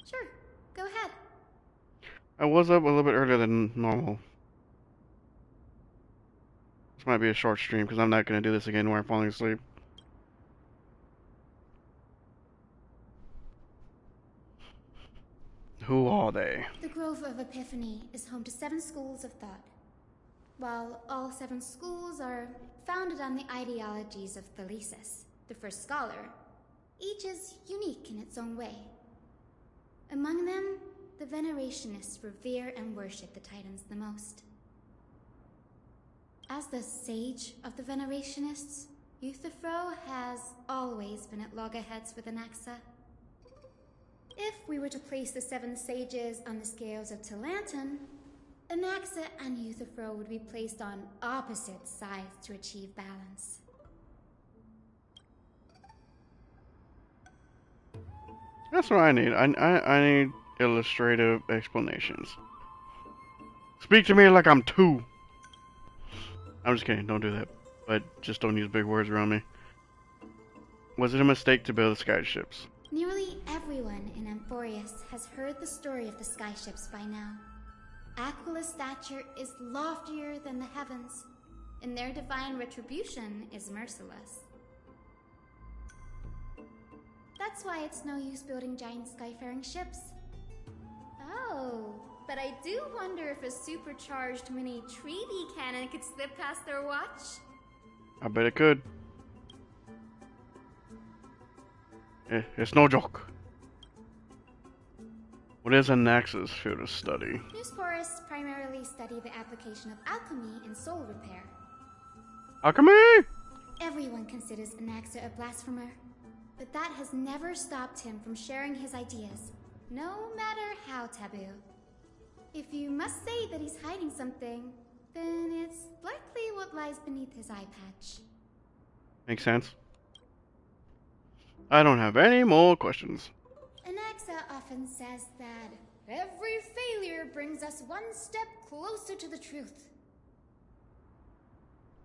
Sure, go ahead. I was up a little bit earlier than normal. This might be a short stream because I'm not going to do this again where I'm falling asleep. Who are they? The Grove of Epiphany is home to 7 schools of thought. While all 7 schools are founded on the ideologies of Thalesis, the first scholar, each is unique in its own way. Among them, the Venerationists revere and worship the Titans the most. As the sage of the Venerationists, Euthyphro has always been at loggerheads with Anaxa. If we were to place the 7 sages on the scales of Talanton, Anaxa and Euthyphro would be placed on opposite sides to achieve balance. That's what I need. I need illustrative explanations. Speak to me like I'm 2. I'm just kidding. Don't do that. But just don't use big words around me. Was it a mistake to build the skyships? Nearly everyone in Amphorius has heard the story of the skyships by now. Aquila's stature is loftier than the heavens, and their divine retribution is merciless. That's why it's no use building giant skyfaring ships. Oh, but I do wonder if a supercharged mini Treaty cannon could slip past their watch. I bet it could. It's no joke. What is Anaxa's field of study? Newsporists primarily study the application of alchemy in soul repair. Alchemy! Everyone considers Anaxa a blasphemer, but that has never stopped him from sharing his ideas, no matter how taboo. If you must say that he's hiding something, then it's likely what lies beneath his eye patch. Makes sense. I don't have any more questions. Anaxa often says that every failure brings us one step closer to the truth.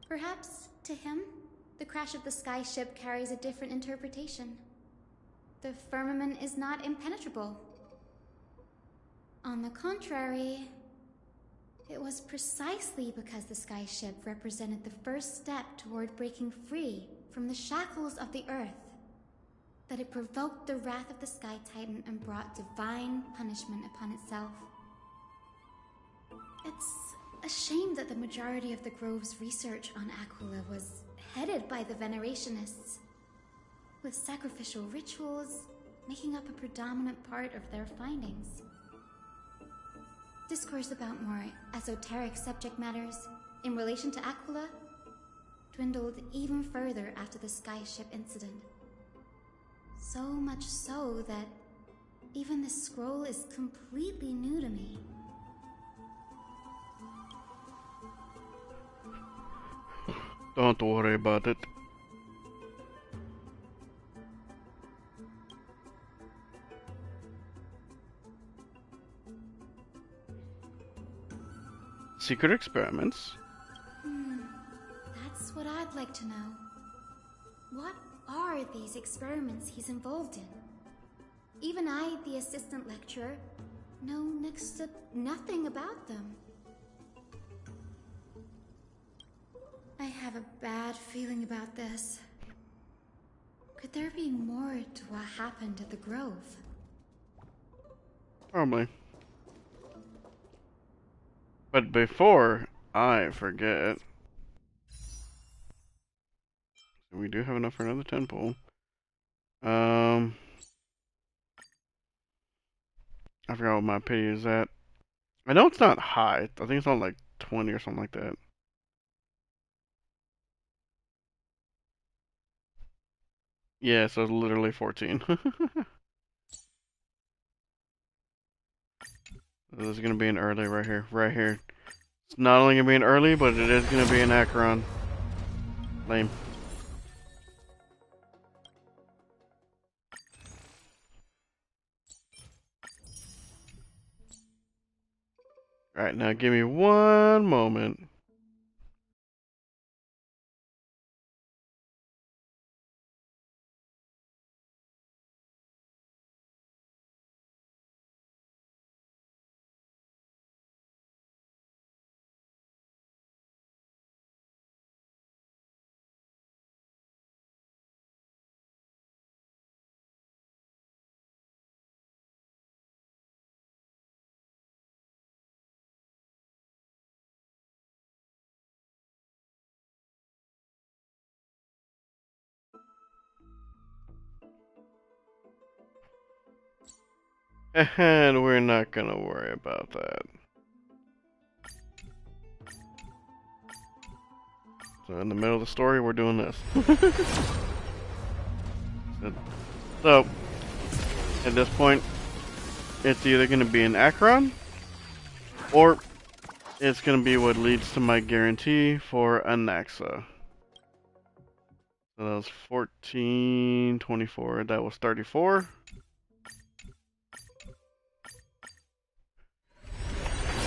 Perhaps, to him, the crash of the skyship carries a different interpretation. The firmament is not impenetrable. On the contrary, it was precisely because the skyship represented the first step toward breaking free from the shackles of the earth that it provoked the wrath of the Sky Titan and brought divine punishment upon itself. It's A shame that the majority of the Grove's research on Aquila was headed by the Venerationists, with sacrificial rituals making up a predominant part of their findings. Discourse about more esoteric subject matters in relation to Aquila dwindled even further after the skyship incident. So much so that even this scroll is completely new to me. Don't worry about it. Secret experiments? That's what I'd like to know. What are these experiments he's involved in? Even I, the assistant lecturer, know next to nothing about them. I have a bad feeling about this. Could there be more to what happened at the Grove? Probably. But before I forget, we do have enough for another 10 pull. I forgot what my pay is at. I know it's not high. I think it's on like 20 or something like that. Yeah, so it's literally 14. This is gonna be an early right here. Right here. It's not only gonna be an early, but it is gonna be an Acheron. Lame. Alright, now give me one moment. And we're not gonna worry about that. So in the middle of the story, we're doing this. So, at this point, it's either gonna be an Acheron, or it's gonna be what leads to my guarantee for a Naxa. So that was 14, 24, that was 34.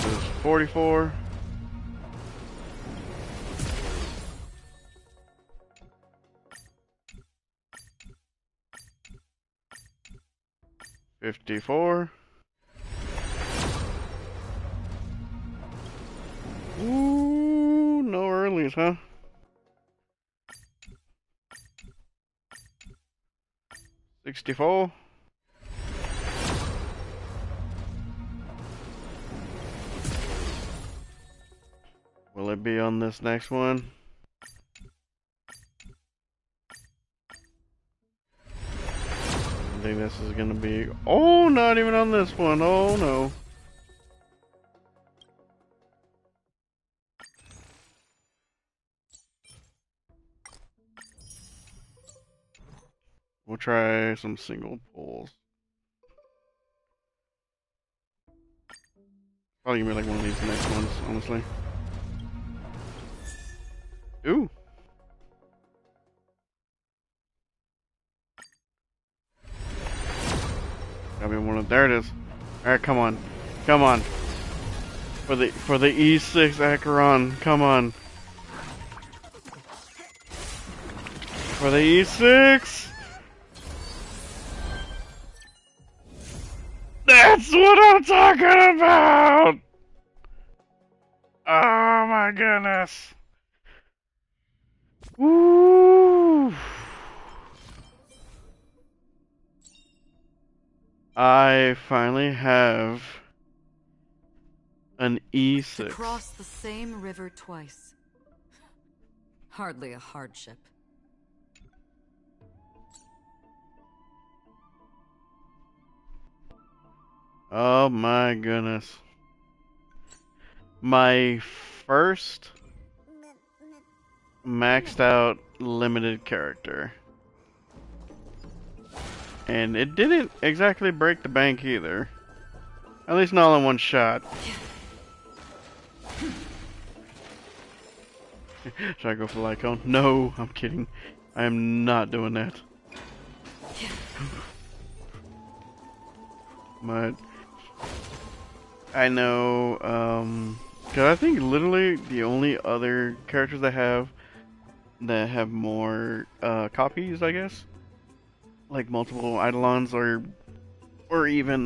This is 44. $54. Ooh, no earlies, huh? $64. Will it be on this next one? I think this is gonna be... Oh, not even on this one. Oh, no. We'll try some single pulls. Probably gonna be like one of these next ones, honestly. Ooh. Gotta be one of... There it is. Alright, come on. Come on. For the E6 Acheron. Come on. For the E6! That's what I'm talking about! Oh my goodness. Woo! I finally have An To E6. cross the same river twice. Hardly a hardship. Oh my goodness. My first maxed out limited character. And it didn't exactly break the bank either. At least not all in one shot. Should I go for Lycone? No, I'm kidding. I am not doing that. But I know, cause I think literally the only other characters I have that have more copies, I guess, like multiple Eidolons or even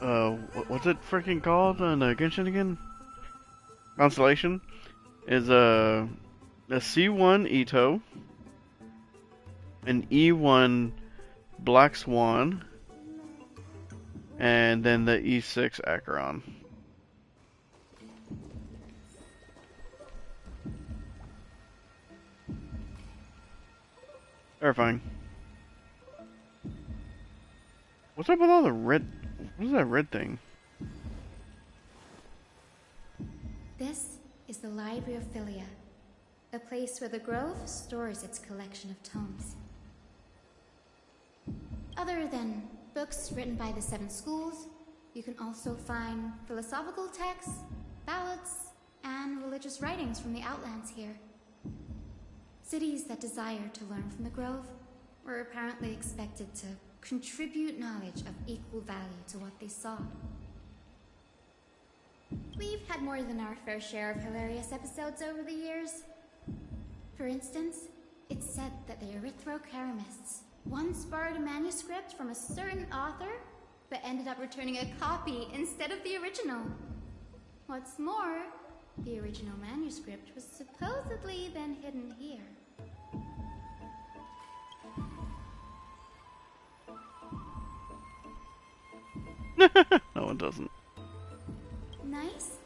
what's it freaking called on Genshin again? Constellation is a C1 Ito, an E1 Black Swan, and then the E6 Acheron. Terrifying. What's up with all the red? What is that red thing? This is the Library of Philia, a place where the Grove stores its collection of tomes. Other than books written by the 7 schools, you can also find philosophical texts, ballads, and religious writings from the Outlands here. Cities that desire to learn from the Grove were apparently expected to contribute knowledge of equal value to what they saw. We've had more than our fair share of hilarious episodes over the years. For instance, it's said that the Erythrocheramists once borrowed a manuscript from a certain author, but ended up returning a copy instead of the original. What's more, the original manuscript was supposedly then hidden here. No, it doesn't. Nice?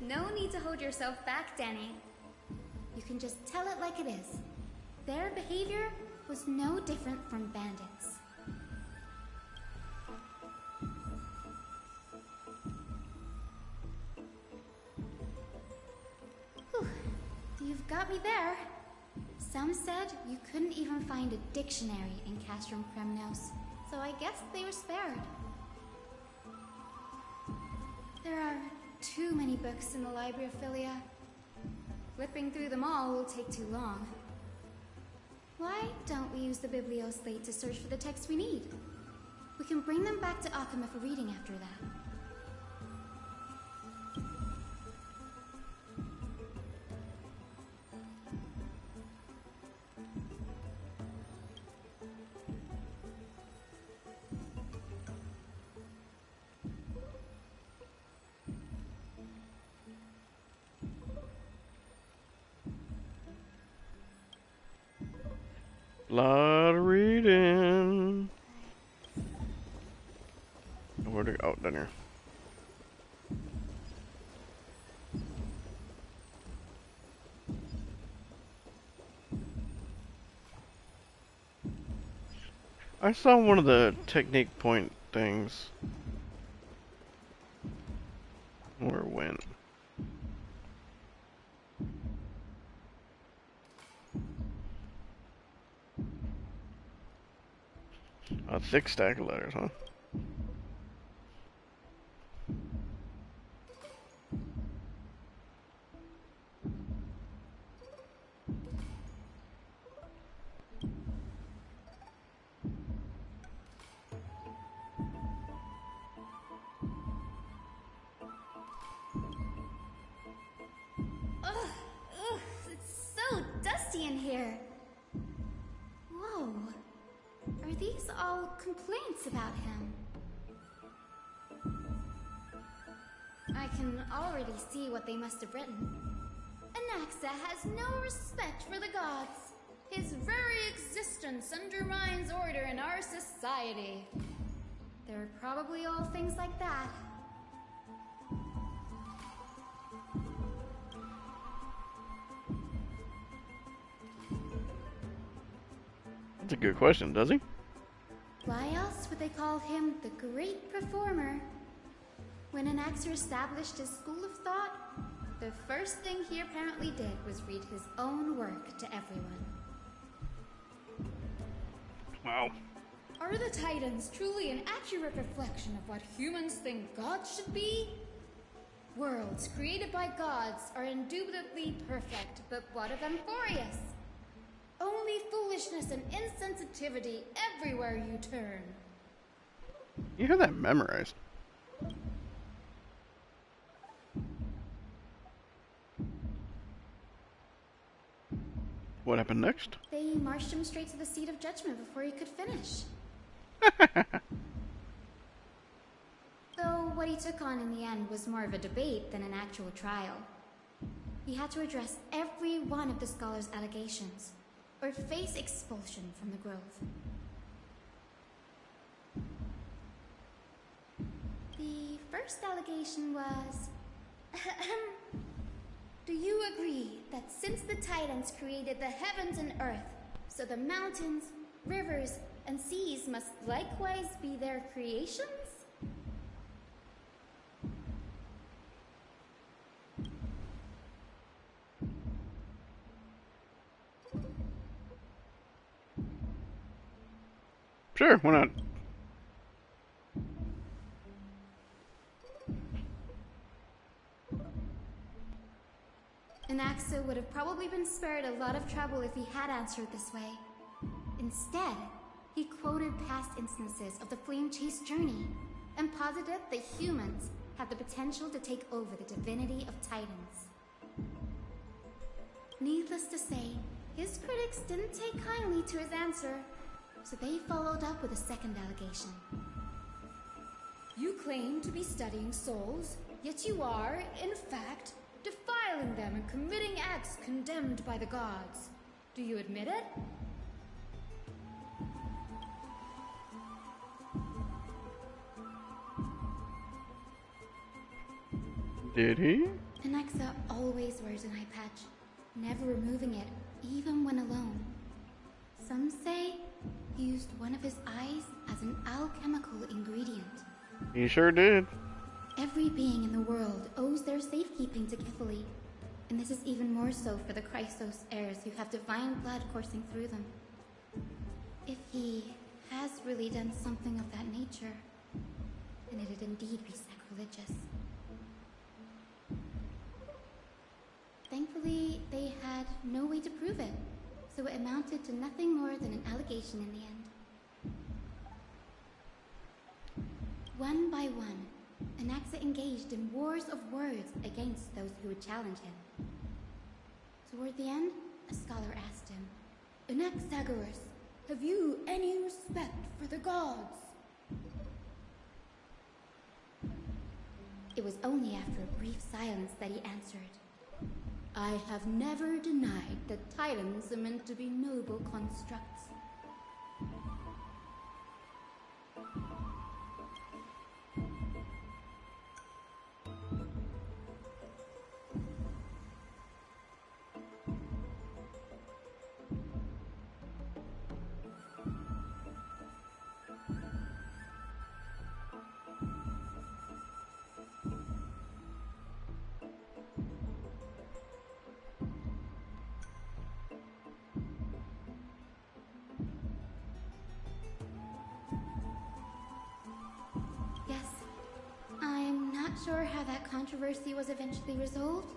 No need to hold yourself back, Danny. You can just tell it like it is. Their behavior was no different from bandits. Whew. You've got me there. Some said you couldn't even find a dictionary in Castrum Kremnos, so I guess they were spared. There are too many books in the Library of Philia. Flipping through them all will take too long. Why don't we use the Biblioslate to search for the texts we need? We can bring them back to Akama for reading after that. Lot of reading. Where'd it go? Oh, down here. I saw one of the technique point things. Where it went. A thick stack of letters, huh? Ugh, it's so dusty in here. Whoa. Are these all complaints about him? I can already see what they must have written. Anaxa has no respect for the gods. His very existence undermines order in our society. They're probably all things like that. That's a good question, does he? Why else would they call him the Great Performer? When Anaxer established his school of thought, the first thing he apparently did was read his own work to everyone. Wow. Are the Titans truly an accurate reflection of what humans think gods should be? Worlds created by gods are indubitably perfect, but what of Amphorius? Only foolishness and insensitivity everywhere you turn. You have that memorized. What happened next? They marched him straight to the seat of judgment before he could finish. Though what he took on in the end was more of a debate than an actual trial. He had to address every one of the scholar's allegations, or face expulsion from the Grove. The first allegation was... Do you agree that since the Titans created the heavens and earth, so the mountains, rivers, and seas must likewise be their creations? Sure, why not? Anaxa would have probably been spared a lot of trouble if he had answered this way. Instead, he quoted past instances of the Flame Chase journey and posited that humans have the potential to take over the divinity of Titans. Needless to say, his critics didn't take kindly to his answer, so they followed up with a second allegation. You claim to be studying souls, yet you are, in fact, defiling them and committing acts condemned by the gods. Do you admit it? Did he? Anaxa always wears an eye patch, never removing it, even when alone. Some say he used one of his eyes as an alchemical ingredient. He sure did. Every being in the world owes their safekeeping to Kifili, and this is even more so for the Chrysos heirs who have divine blood coursing through them. If he has really done something of that nature, then it'd indeed be sacrilegious. Thankfully, they had no way to prove it, so it amounted to nothing more than an allegation in the end. One by one, Anaxa engaged in wars of words against those who would challenge him. Toward the end, a scholar asked him, Anaxagoras, have you any respect for the gods? It was only after a brief silence that he answered, I have never denied that Titans are meant to be noble constructs. Sure how that controversy was eventually resolved,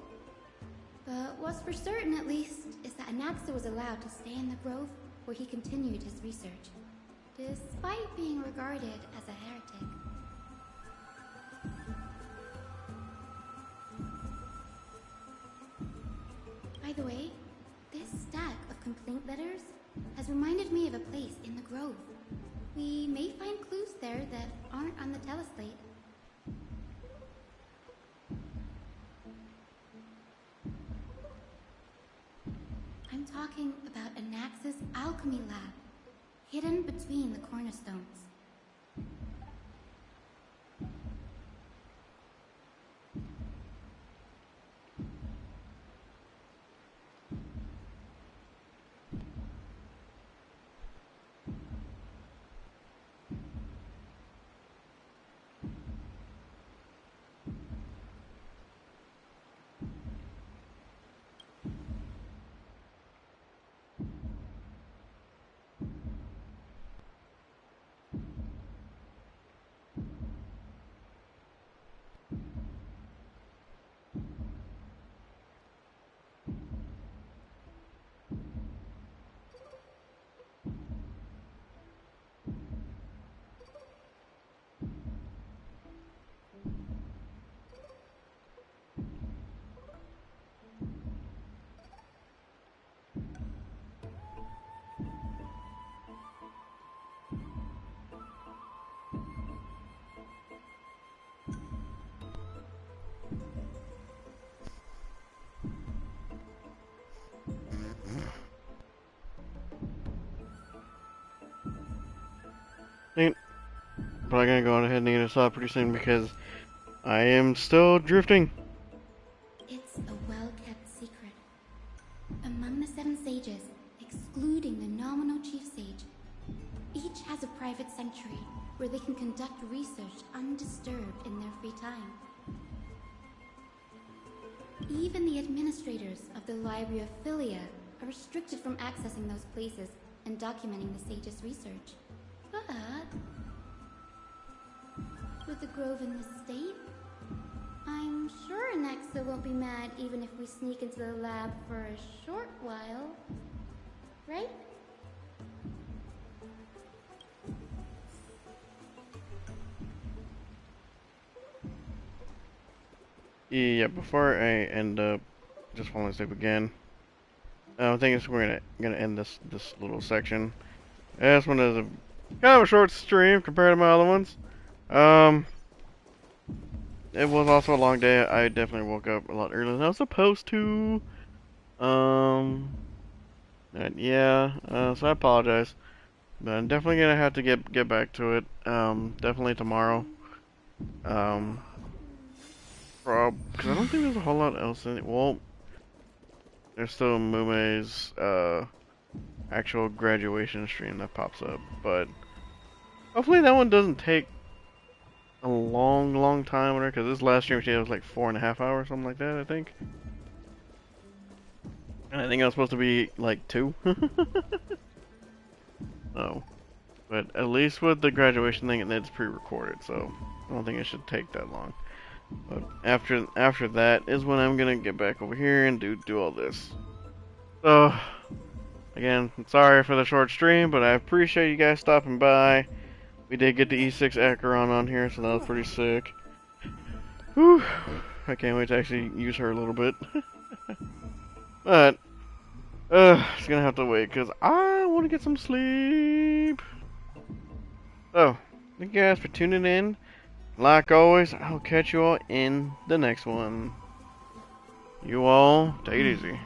but what's for certain at least is that Anaxa was allowed to stay in the grove where he continued his research, despite being regarded as a heretic. By the way, this stack of complaint letters has reminded me of a place in the grove. We may find clues there that aren't on the teleslate. I'm talking about Anaxa's alchemy lab, hidden between the cornerstones. Ain't probably gonna go ahead and eat us up pretty soon because I am still drifting. It's a well-kept secret. Among the 7 sages, excluding the nominal chief sage, each has a private sanctuary where they can conduct research undisturbed in their free time. Even the administrators of the Library of Philia are restricted from accessing those places and documenting the sage's research. But with the grove in this state, I'm sure Nexa won't be mad even if we sneak into the lab for a short while. Right? Yeah, before I end up just falling asleep again, I think we're gonna end this little section. This one is a kind of a short stream compared to my other ones. It was also a long day. I definitely woke up a lot earlier than I was supposed to. And yeah, so I apologize. But I'm definitely gonna have to get back to it. Definitely tomorrow. Because I don't think there's a whole lot else in it. Well, there's still Mume's actual graduation stream that pops up, but hopefully that one doesn't take a long time on her. Because this last stream she was like 4.5 hours, something like that, I think. And I think it was supposed to be like 2. Oh. But at least with the graduation thing, it's pre-recorded, so I don't think it should take that long. But after that is when I'm gonna get back over here and do all this. So again, sorry for the short stream, but I appreciate you guys stopping by. We did get the E6 Acheron on here, so that was pretty sick. Whew. I can't wait to actually use her a little bit. But it's gonna have to wait because I want to get some sleep. So, thank you guys for tuning in. Like always, I'll catch you all in the next one. You all, take it easy.